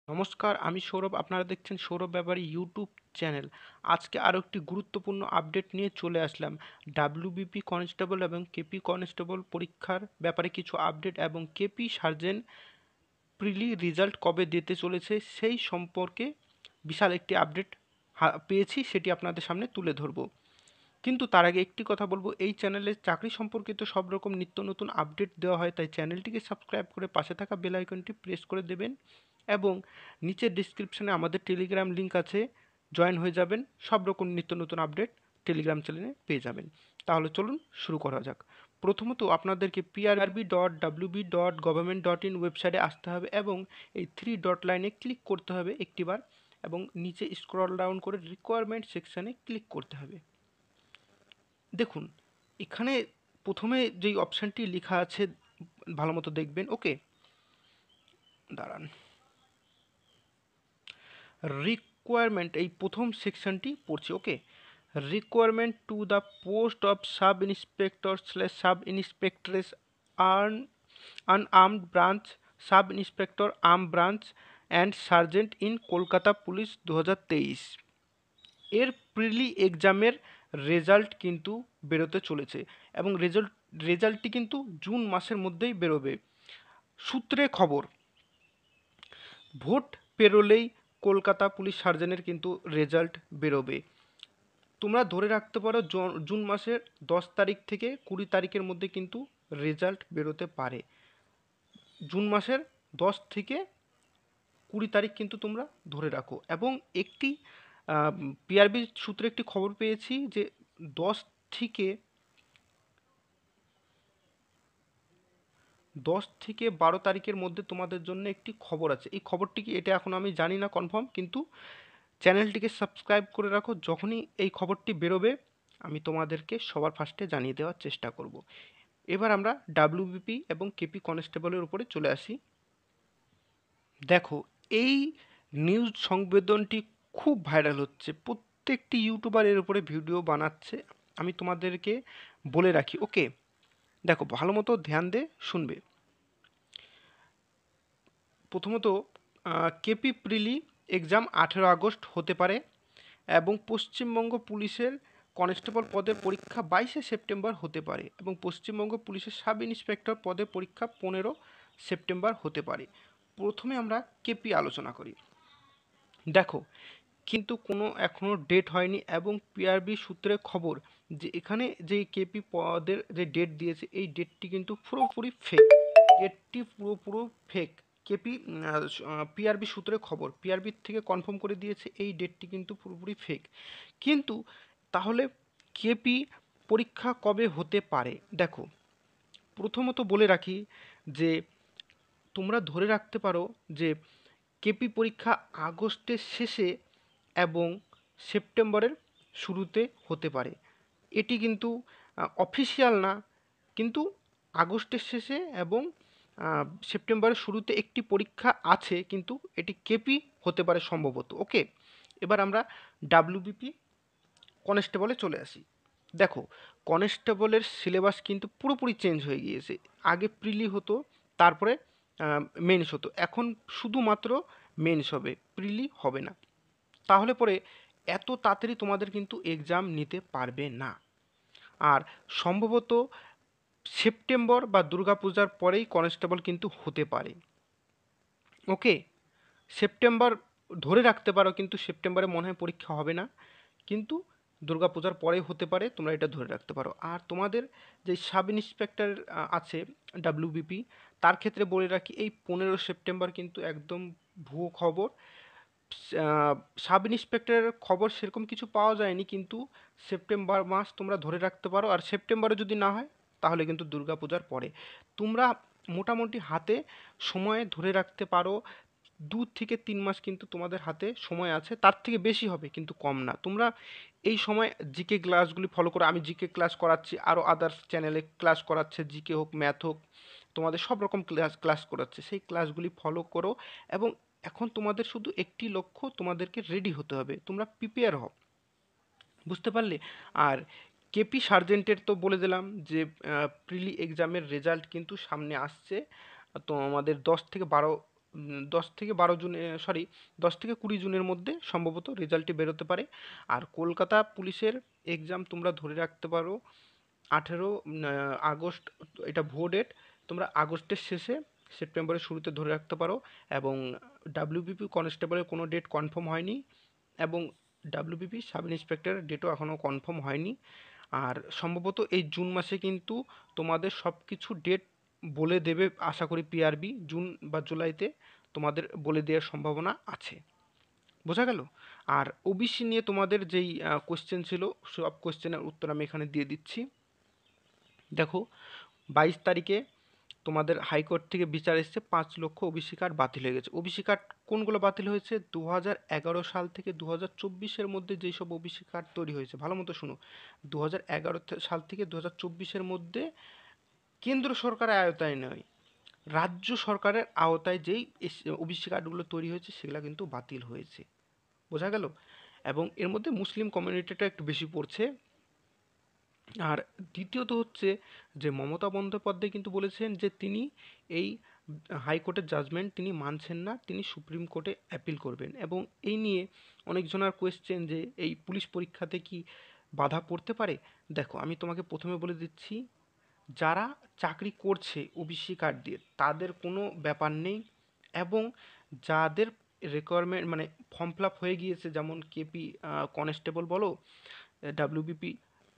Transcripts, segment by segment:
নমস্কার, আমি সৌরভ। আপনারা দেখছেন সৌরভ ব্যাপারী ইউটিউব চ্যানেল। আজকে আরও একটি গুরুত্বপূর্ণ আপডেট নিয়ে চলে আসলাম। ডাব্লিউবিপি কনস্টেবল এবং কেপি কনস্টেবল পরীক্ষার ব্যাপারে কিছু আপডেট এবং কেপি সার্জেন্ট প্রিলি রেজাল্ট কবে দিতে চলেছে সেই সম্পর্কে বিশাল একটি আপডেট পেয়েছি, সেটি আপনাদের সামনে তুলে ধরব। কিন্তু তার আগে একটি কথা বলবো, এই চ্যানেলে চাকরি সম্পর্কিত সব রকম নিত্য নতুন আপডেট দেওয়া হয়, তাই চ্যানেলটিকে সাবস্ক্রাইব করে পাশে থাকা বেল আইকনটি প্রেস করে দেবেন এবং নিচের ডিসক্রিপশনে আমাদের টেলিগ্রাম লিঙ্ক আছে, জয়েন হয়ে যাবেন। সব রকম নিত্য নতুন আপডেট টেলিগ্রাম চ্যানেলে পেয়ে যাবেন। তাহলে চলুন শুরু করা যাক। প্রথমত আপনাদেরকে prb.wb.government.in ওয়েবসাইটে আসতে হবে এবং এই থ্রি ডট লাইনে ক্লিক করতে হবে একটিবার এবং নিচে স্ক্রল ডাউন করে রিকোয়ারমেন্ট সেকশানে ক্লিক করতে হবে। দেখুন, এখানে প্রথমে যেই অপশানটি লেখা আছে ভালো মতো দেখবেন। ওকে, দাঁড়ান। রিকোয়ারমেন্ট, এই প্রথম সেকশনটি পড়ছি। Okay, requirement to the post of sub inspector slash sub inspectress unarmed branch, sub inspector arm branch and sergeant in Kolkata police 2023 এর প্রিলি এক্সামের রেজাল্ট কিন্তু বেরোতে চলেছে এবং রেজাল্টটি কিন্তু জুন মাসের মধ্যেই বেরোবে। সূত্রে খবর, ভোট পেরোলেই কলকাতা পুলিশ সার্জেনের কিন্তু রেজাল্ট বেরোবে। তোমরা ধরে রাখতে পারো জুন মাসের 10 তারিখ থেকে 20 তারিখের মধ্যে কিন্তু রেজাল্ট বেরোতে পারে। জুন মাসের 10 থেকে 20 তারিখ কিন্তু তোমরা ধরে রাখো। এবং একটি পিআরবি সূত্রে একটি খবর পেয়েছি যে 10 থেকে 12 তারিখের মধ্যে তোমাদের জন্য একটি খবর আছে। এই খবরটি কি, এটা এখন আমি জানি না কনফার্ম, কিন্তু চ্যানেলটিকে সাবস্ক্রাইব করে রাখো। যখনই এই খবরটি বেরোবে আমি তোমাদেরকে সবার ফার্স্টে জানিয়ে দেওয়ার চেষ্টা করব। এবার আমরা ডাব্লিউবিপি এবং কেপি কনস্টেবলের উপরে চলে আসি। দেখো, এই নিউজ সংবেদনটি খুব ভাইরাল হচ্ছে, প্রত্যেকটি ইউটিউবার এর উপরে ভিডিও বানাচ্ছে। আমি তোমাদেরকে বলে রাখি। ওকে, দেখো ভালো মতো ধ্যান দিয়ে শুনবে। প্রথমত, কেপি প্রিলি এক্সাম 18 আগস্ট হতে পারে এবং পশ্চিমবঙ্গ পুলিশের কনস্টেবল পদের পরীক্ষা 22 সেপ্টেম্বর হতে পারে এবং পশ্চিমবঙ্গ পুলিশের সাব ইন্সপেক্টর পদের পরীক্ষা 15 সেপ্টেম্বর হতে পারে। প্রথমে আমরা কেপি আলোচনা করি। দেখো, কিন্তু কোনো এখনও ডেট হয়নি এবং পিআরবি সূত্রে খবর যে এখানে যে কেপি পদের যে ডেট দিয়েছে এই ডেটটি কিন্তু পুরোপুরি ফেক। ডেটটি পুরোপুরি ফেক। কেপি পিআরবি সূত্রে খবর, পিআরবি থেকে কনফার্ম করে দিয়েছে এই ডেটটি কিন্তু পুরোপুরি ফেক। কিন্তু তাহলে কেপি পরীক্ষা কবে হতে পারে? দেখো, প্রথমত বলে রাখি যে তোমরা ধরে রাখতে পারো যে কেপি পরীক্ষা আগস্টের শেষে এবং সেপ্টেম্বরের শুরুতে হতে পারে। এটি কিন্তু অফিসিয়াল না, কিন্তু আগস্টের শেষে এবং সেপ্টেম্বরের শুরুতে একটি পরীক্ষা আছে, কিন্তু এটি কেপি হতে পারে সম্ভবত। ওকে, এবার আমরা ডাব্লিউবিপি কনস্টেবলে চলে আসি। দেখো, কনস্টেবলের সিলেবাস কিন্তু পুরোপুরি চেঞ্জ হয়ে গিয়েছে। আগে প্রিলি হতো, তারপরে মেন্স হতো, এখন শুধুমাত্র মেন্স হবে, প্রিলি হবে না। তাহলে পরে এত তাড়াতাড়ি তোমাদের কিন্তু এক্সাম নিতে পারবে না। আর সম্ভবত সেপ্টেম্বর বা দুর্গাপূজার পরেই কনস্টেবল কিন্তু হতে পারে। ওকে, সেপ্টেম্বর ধরে রাখতে পারো, কিন্তু সেপ্টেম্বরে মনে হয় পরীক্ষা হবে না, কিন্তু দুর্গাপূজার পরে হতে পারে, তোমরা এটা ধরে রাখতে পারো। আর তোমাদের যে সাব ইন্সপেক্টর আছে ডাব্লিউবিপি, তার ক্ষেত্রে বলে রাখি এই 15 সেপ্টেম্বর কিন্তু একদম ভুয়ো খবর। সাব ইন্সপেক্টরের খবর সেরকম কিছু পাওয়া যায়নি, কিন্তু সেপ্টেম্বর মাস তোমরা ধরে রাখতে পারো। আর সেপ্টেম্বরে যদি না হয় তাহলে কিন্তু দুর্গাপূজার পরে তোমরা মোটামুটি হাতে সময় ধরে রাখতে পারো। 2 থেকে 3 মাস কিন্তু তোমাদের হাতে সময় আছে, তার থেকে বেশি হবে কিন্তু কম না। তোমরা এই সময় জিকে ক্লাসগুলি ফলো করো। আমি জিকে ক্লাস করাচ্ছি, আরও আদার্স চ্যানেলে ক্লাস করাচ্ছে, জিকে হোক ম্যাথ হোক, তোমাদের সব রকম ক্লাস করাচ্ছে, সেই ক্লাসগুলি ফলো করো। এবং এখন তোমাদের শুধু একটি লক্ষ্য, তোমাদেরকে রেডি হতে হবে, তোমরা প্রিপেয়ার হও। বুঝতে পারলে? আর কেপি সার্জেন্টের তো বলে দিলাম যে প্রিলি এক্সামের রেজাল্ট কিন্তু সামনে আসছে। তো আমাদের 10 থেকে 12 10 থেকে 20 জুনের মধ্যে সম্ভবত রেজাল্টটি বেরোতে পারে। আর কলকাতা পুলিশের এক্সাম তোমরা ধরে রাখতে পারো 18 আগস্ট, এটা ভোট ডেট, তোমরা আগস্টের শেষে সেপ্টেম্বরের শুরুতে ধরে রাখতে পারো। এবং ডাব্লিউবিপি কনস্টেবলের কোনো ডেট কনফার্ম হয়নি, এবং ডাব্লিউবিপি সাব ইন্সপেক্টরের ডেটও এখনও কনফার্ম হয়নি। আর সম্ভবত এই জুন মাসে কিন্তু তোমাদের সব কিছু ডেট বলে দেবে আশা করি পিআরবি, জুন বা জুলাইতে তোমাদের বলে দেওয়ার সম্ভাবনা আছে। বোঝা গেল? আর ওবিসি নিয়ে তোমাদের যেই কোশ্চেন ছিল, সব কোশ্চেনের উত্তর আমি এখানে দিয়ে দিচ্ছি। দেখো, 22 তারিখে তোমাদের হাইকোর্ট থেকে বিচার এসছে, 5 লক্ষ ওবিসি কার্ড বাতিল হয়ে গেছে। ওবিসি কার্ড কোনগুলো বাতিল হয়েছে? 2011 সাল থেকে 2024-এর মধ্যে যেই সব ওবিসি কার্ড তৈরি হয়েছে, ভালো মতো শুনো, 2011 সাল থেকে 2024-এর মধ্যে কেন্দ্র সরকারের আওতায় নয়, রাজ্য সরকারের আওতায় যেই ওবিসি কার্ডগুলো তৈরি হয়েছে সেগুলো কিন্তু বাতিল হয়েছে। বোঝা গেল? এবং এর মধ্যে মুসলিম কমিউনিটিটা একটু বেশি পড়ছে। আর দ্বিতীয়ত হচ্ছে যে মমতা বন্দ্যোপাধ্যায় কিন্তু বলেছেন যে তিনি এই হাইকোর্টের জাজমেন্ট তিনি মানছেন না, তিনি সুপ্রিম কোর্টে অ্যাপিল করবেন। এবং এই নিয়ে অনেকজনের কোয়েশ্চেন যে এই পুলিশ পরীক্ষাতে কি বাধা পড়তে পারে। দেখো, আমি তোমাকে প্রথমে বলে দিচ্ছি, যারা চাকরি করছে ওবিসি কার্ড দিয়ে তাদের কোনো ব্যাপার নেই, এবং যাদের রিকোয়ারমেন্ট মানে ফর্ম ফিল আপ হয়ে গিয়েছে, যেমন কেপি কনস্টেবল বলো, ডাব্লিউবিপি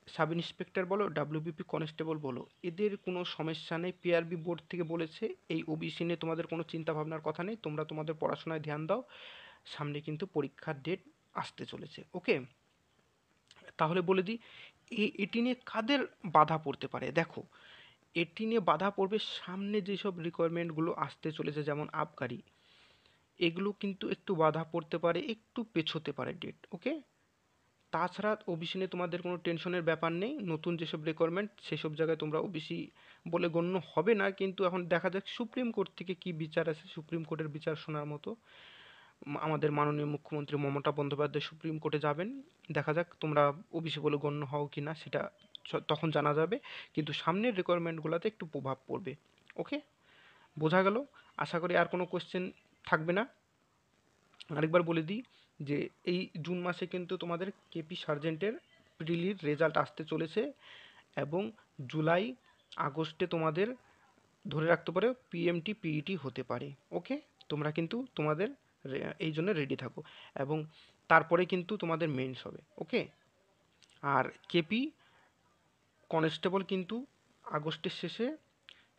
সাব ইন্সপেক্টর বলো, ডাব্লিউবিপি কনস্টেবল বলো, এদের কোনো সমস্যা নেই। পিআরবি বোর্ড থেকে বলেছে এই ওবিসি নিয়ে তোমাদের কোনো চিন্তা ভাবনার কথা নেই, তোমরা তোমাদের পড়াশোনায় ধ্যান দাও, সামনে কিন্তু পরীক্ষার ডেট আসতে চলেছে। ওকে, তাহলে বলে দিই এটি নিয়ে কাদের বাধা পড়তে পারে। দেখো, এটি নিয়ে বাধা পড়বে সামনে যেসব রিকোয়ারমেন্টগুলো আসতে চলেছে, যেমন আবগারি, এগুলো কিন্তু একটু বাধা পড়তে পারে, একটু পেছোতে পারে ডেট। ওকে, তাছাড়া ওবিসি নিয়ে তোমাদের কোনো টেনশনের ব্যাপার নেই, নতুন যেসব রিকোয়ারমেন্ট সেসব জায়গায় তোমরা ওবিসি বলে গণ্য হবে না। কিন্তু এখন দেখা যাক সুপ্রিম কোর্ট থেকে কি বিচার আছে, সুপ্রিম কোর্টের বিচার শোনার মতো আমাদের মাননীয় মুখ্যমন্ত্রী মমতা বন্দ্যোপাধ্যায় সুপ্রিম কোর্টে যাবেন। দেখা যাক তোমরা ওবিসি বলে গণ্য হও কি না, সেটা তখন জানা যাবে। কিন্তু সামনের রিকোয়ারমেন্টগুলোতে একটু প্রভাব পড়বে। ওকে, বোঝা গেল? আশা করি আর কোনো কোশ্চেন থাকবে না। আরেকবার বলে দিই যে এই জুন মাসে কিন্তু তোমাদের কেপি সার্জেন্টের প্রিলির রেজাল্ট আসতে চলেছে, এবং জুলাই আগস্টে তোমাদের ধরে রাখতে পারো পিএমটি পিইটি হতে পারে। ওকে, তোমরা কিন্তু তোমাদের এই জন্য রেডি থাকো, এবং তারপরে কিন্তু তোমাদের মেন্স হবে। ওকে, আর কেপি কনস্টেবল কিন্তু আগস্টের শেষে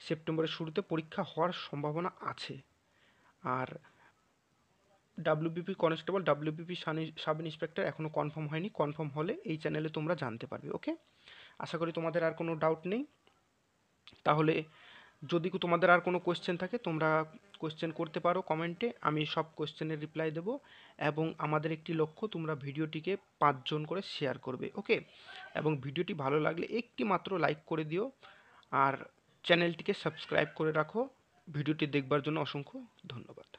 সেপ্টেম্বরের শুরুতে পরীক্ষা হওয়ার সম্ভাবনা আছে। আর WBP constable, WBP sub inspector এখনও কনফার্ম হয়নি, কনফার্ম হলে এই চ্যানেলে তোমরা জানতে পারবে। ওকে, আশা করি তোমাদের আর কোনো ডাউট নেই। তাহলে যদি তোমাদের আর কোনো কোয়েশ্চেন থাকে তোমরা কোয়েশ্চেন করতে পারো কমেন্টে, আমি সব কোয়েশ্চেনের রিপ্লাই দেবো। এবং আমাদের একটি লক্ষ্য, তোমরা ভিডিওটিকে 5 জন করে শেয়ার করবে। ওকে, এবং ভিডিওটি ভালো লাগলে একটি মাত্র লাইক করে দিও, আর চ্যানেলটিকে সাবস্ক্রাইব করে রাখো। ভিডিওটি দেখবার জন্য অসংখ্য ধন্যবাদ।